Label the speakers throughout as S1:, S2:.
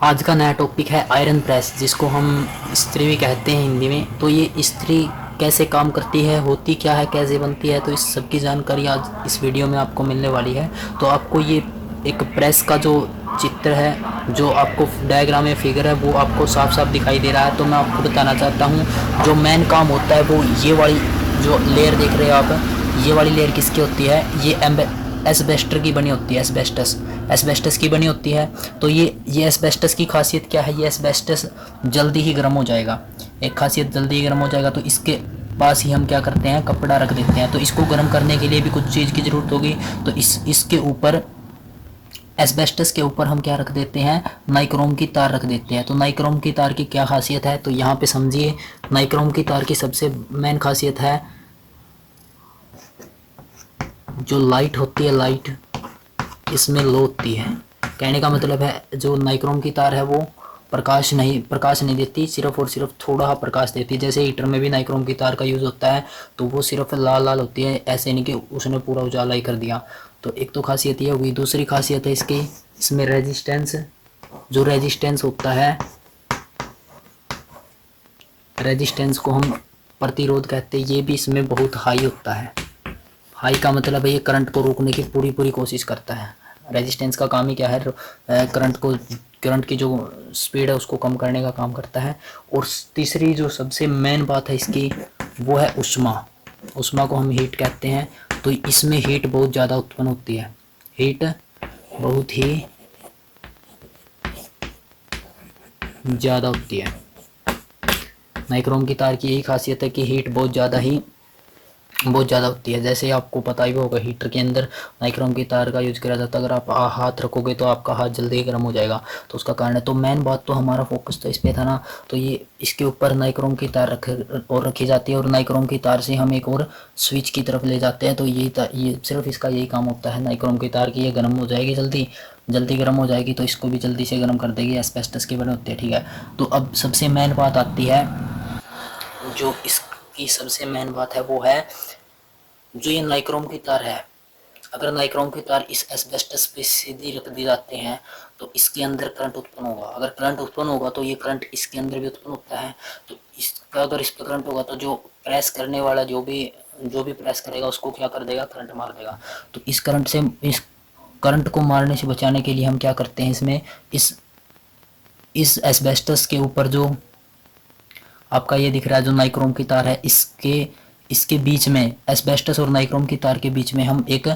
S1: आज का नया टॉपिक है आयरन प्रेस, जिसको हम इस्त्री भी कहते हैं हिंदी में। तो ये इस्त्री कैसे काम करती है, होती क्या है, कैसे बनती है, तो इस सब की जानकारी आज इस वीडियो में आपको मिलने वाली है। तो आपको ये एक प्रेस का जो चित्र है, जो आपको डायग्राम या फिगर है, वो आपको साफ साफ दिखाई दे रहा है। तो मैं आपको बताना चाहता हूँ जो मेन काम होता है वो ये वाली जो लेयर देख रहे हो आप, ये वाली लेयर किसकी होती है, ये एस्बेस्टर की बनी होती है। एस्बेस्टस की बनी होती है। तो ये एस्बेस्टस की खासियत क्या है, ये एस्बेस्टस जल्दी ही गर्म हो जाएगा। एक खासियत, जल्दी ही गर्म हो जाएगा। तो इसके पास ही हम क्या करते हैं, कपड़ा रख देते हैं। तो इसको गर्म करने के लिए भी कुछ चीज़ की ज़रूरत होगी। तो इसके ऊपर, एस्बेस्टस के ऊपर हम क्या रख देते हैं, नाइक्रोम की तार रख देते हैं। तो नाइक्रोम की तार की क्या खासियत है, तो यहाँ पे समझिए। नाइक्रोम की तार की सबसे मेन खासियत है, जो लाइट होती है, लाइट इसमें लो होती है। कहने का मतलब है जो नाइक्रोम की तार है वो प्रकाश नहीं देती, सिर्फ और सिर्फ थोड़ा प्रकाश देती है। जैसे हीटर में भी नाइक्रोम की तार का यूज़ होता है, तो वो सिर्फ लाल लाल होती है, ऐसे नहीं कि उसने पूरा उजाला ही कर दिया। तो एक तो खासियत ये होगी। दूसरी खासियत है इसकी, इसमें रेजिस्टेंस, जो रेजिस्टेंस होता है, रेजिस्टेंस को हम प्रतिरोध कहते हैं, ये भी इसमें बहुत हाई होता है। हाई का मतलब है ये करंट को रोकने की पूरी पूरी कोशिश करता है। रेजिस्टेंस का काम ही क्या है, करंट की जो स्पीड है उसको कम करने का काम करता है। और तीसरी जो सबसे मेन बात है इसकी, वो है उष्मा। उष्मा को हम हीट कहते हैं। तो इसमें हीट बहुत ज़्यादा उत्पन्न होती है, हीट बहुत ही ज़्यादा होती है। नाइक्रोम की तार की यही खासियत है कि हीट बहुत ज़्यादा होती है। जैसे आपको पता ही होगा, हीटर के अंदर नाइक्रोम की तार का यूज किया जाता है। अगर आप हाथ रखोगे तो आपका हाथ जल्दी ही गर्म हो जाएगा, तो उसका कारण है। तो मेन बात तो हमारा फोकस तो इस पे था ना। तो ये इसके ऊपर नाइक्रोम की तार रखी जाती है, और नाइक्रोम की तार से हम एक और स्विच की तरफ ले जाते हैं। तो ये सिर्फ इसका यही काम होता है, नाइक्रोम की तार की। ये गर्म हो जाएगी, जल्दी गर्म हो जाएगी, तो इसको भी जल्दी से गर्म कर देगी। एस्बेस्टस के बने होते हैं, ठीक है। तो अब सबसे मेन बात आती है, जो इसकी सबसे मेन बात है वो है जो ये नाइक्रोम की तार है। अगर नाइक्रोम की तार इस एस्बेस्टस पे सीधी रख दी जाते हैं तो इसके अंदर करंट उत्पन्न होगा। अगर करंट उत्पन्न होगा तो ये करंट इसके अंदर भी उत्पन्न होता है। तो इसका अगर इस पर करंट होगा तो जो प्रेस करने वाला जो भी प्रेस करेगा उसको क्या कर देगा, करंट मार देगा। तो इस करंट को मारने से बचाने के लिए हम क्या करते हैं, इसमें इस एस्बेस्टस के ऊपर जो आपका ये दिख रहा है, जो नाइक्रोम की तार है, इसके बीच में, एस्बेस्टस और नाइक्रोम की तार के बीच में हम एक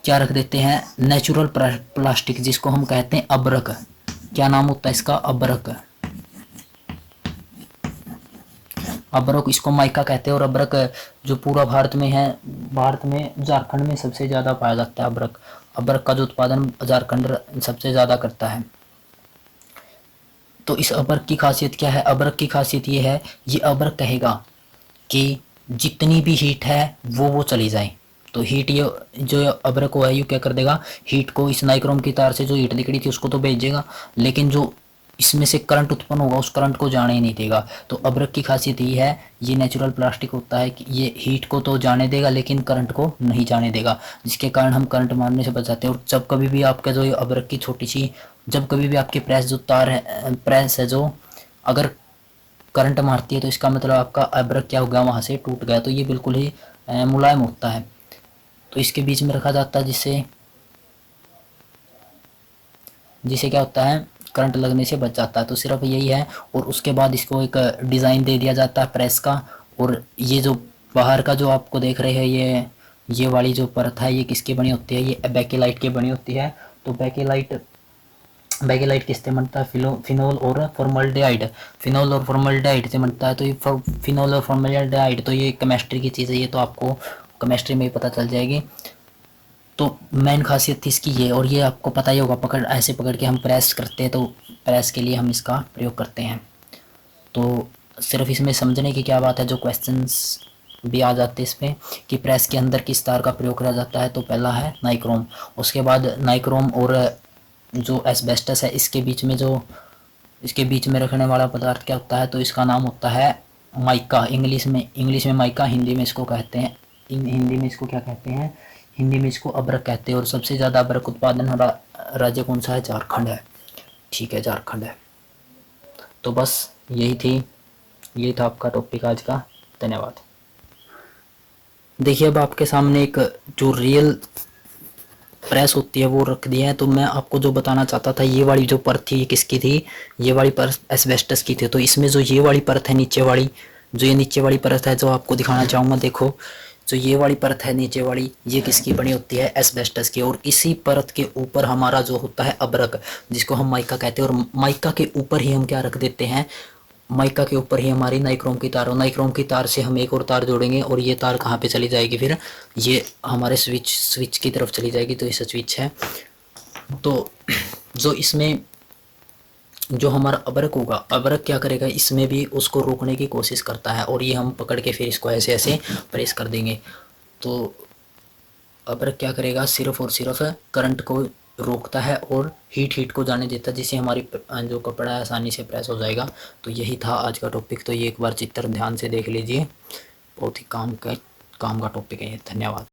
S1: क्या रख देते हैं, नेचुरल प्लास्टिक, जिसको हम कहते हैं अबरक। क्या नाम होता है इसका, अबरक। अबरक, इसको माइका कहते हैं। और अबरक जो पूरा भारत में है, भारत में झारखंड में सबसे ज़्यादा पाया जाता है अबरक। अबरक का जो उत्पादन झारखंड सबसे ज़्यादा करता है। तो इस अबरक की खासियत क्या है, अबरक की खासियत ये है, ये अबरक कहेगा कि जितनी भी हीट है वो चली जाए। तो हीट, ये जो अबरक है ये क्या कर देगा, हीट को इस नाइक्रोम की तार से जो हीट निकली थी उसको तो भेजेगा, लेकिन जो इसमें से करंट उत्पन्न होगा उस करंट को जाने ही नहीं देगा। तो अबरक की खासियत ये है, ये नेचुरल प्लास्टिक होता है कि ये हीट को तो जाने देगा लेकिन करंट को नहीं जाने देगा, जिसके कारण हम करंट मारने से बचाते हैं। और जब कभी भी आपका जो अबरक की छोटी सी, जब कभी भी आपकी प्रेस है जो अगर करंट मारती है तो इसका मतलब आपका अबरक क्या हो गया, वहाँ से टूट गया। तो ये बिल्कुल ही मुलायम होता है। तो इसके बीच में रखा जाता है, जिससे जिसे क्या होता है, करंट लगने से बच जाता है। तो सिर्फ यही है। और उसके बाद इसको एक डिज़ाइन दे दिया जाता है प्रेस का। और ये जो बाहर का जो आपको देख रहे हैं, ये वाली जो परत है ये किसकी बनी होती है, ये बेकेलाइट की बनी होती है। तो बेकेलाइट किससे बनता है, फिनोल और फॉर्मल्डिहाइड, फिनोल और फॉर्मल्डिहाइड से बनता है। तो ये फिनोल और फॉर्मल्डिहाइड, तो ये केमिस्ट्री की चीज़ है, ये तो आपको केमिस्ट्री में ही पता चल जाएगी। तो मेन खासियत थी इसकी ये। और ये आपको पता ही होगा, ऐसे पकड़ के हम प्रेस करते हैं, तो प्रेस के लिए हम इसका प्रयोग करते हैं। तो सिर्फ इसमें समझने की क्या बात है, जो क्वेश्चंस भी आ जाते हैं इसमें कि प्रेस के अंदर किस तार का प्रयोग करा जाता है। तो पहला है नाइक्रोम, उसके बाद नाइक्रोम और जो एस्बेस्टस है, इसके बीच में रखने वाला पदार्थ क्या होता है, तो इसका नाम होता है माइका। इंग्लिश में माइका, हिंदी में इसको कहते हैं, हिंदी में इसको क्या कहते हैं, हिंदी में इसको अबरक कहते हैं। और सबसे ज़्यादा अबरक उत्पादन हो रहा राज्य कौन सा है, झारखंड है। ठीक है, झारखंड है। तो बस यही था आपका टॉपिक आज का। धन्यवाद। देखिए, अब आपके सामने एक जो रियल प्रेस होती है वो रख दिया है। तो मैं आपको जो बताना चाहता था, ये वाली जो परत थी ये किसकी थी? ये वाली परत एस्बेस्टस की थी। तो इसमें जो ये वाली परत है नीचे वाली, जो ये नीचे वाली परत है जो आपको दिखाना चाहूँगा, देखो जो ये वाली परत है नीचे वाली, ये किसकी बनी होती है? एस्बेस्टस की। और इसी परत के ऊपर हमारा जो होता है अबरक, जिसको हम माइका कहते हैं। और माइका के ऊपर ही हम क्या रख देते हैं? माइका के ऊपर ही हमारी नाइक्रोम की तार, और नाइक्रोम की तार से हम एक और तार जोड़ेंगे। और ये तार कहाँ पे चली जाएगी फिर? ये हमारे स्विच की तरफ चली जाएगी। तो ये स्विच है। तो जो इसमें जो हमारा अबरक होगा, अबरक क्या करेगा? इसमें भी उसको रोकने की कोशिश करता है, और ये हम पकड़ के फिर इसको ऐसे ऐसे प्रेस कर देंगे। तो अबरक क्या करेगा? सिर्फ और सिर्फ करंट को रोकता है और हीट को जाने देता है, जिससे हमारी जो कपड़ा है आसानी से प्रेस हो जाएगा। तो यही था आज का टॉपिक। तो ये एक बार चित्र ध्यान से देख लीजिए, बहुत ही काम का टॉपिक है ये। धन्यवाद।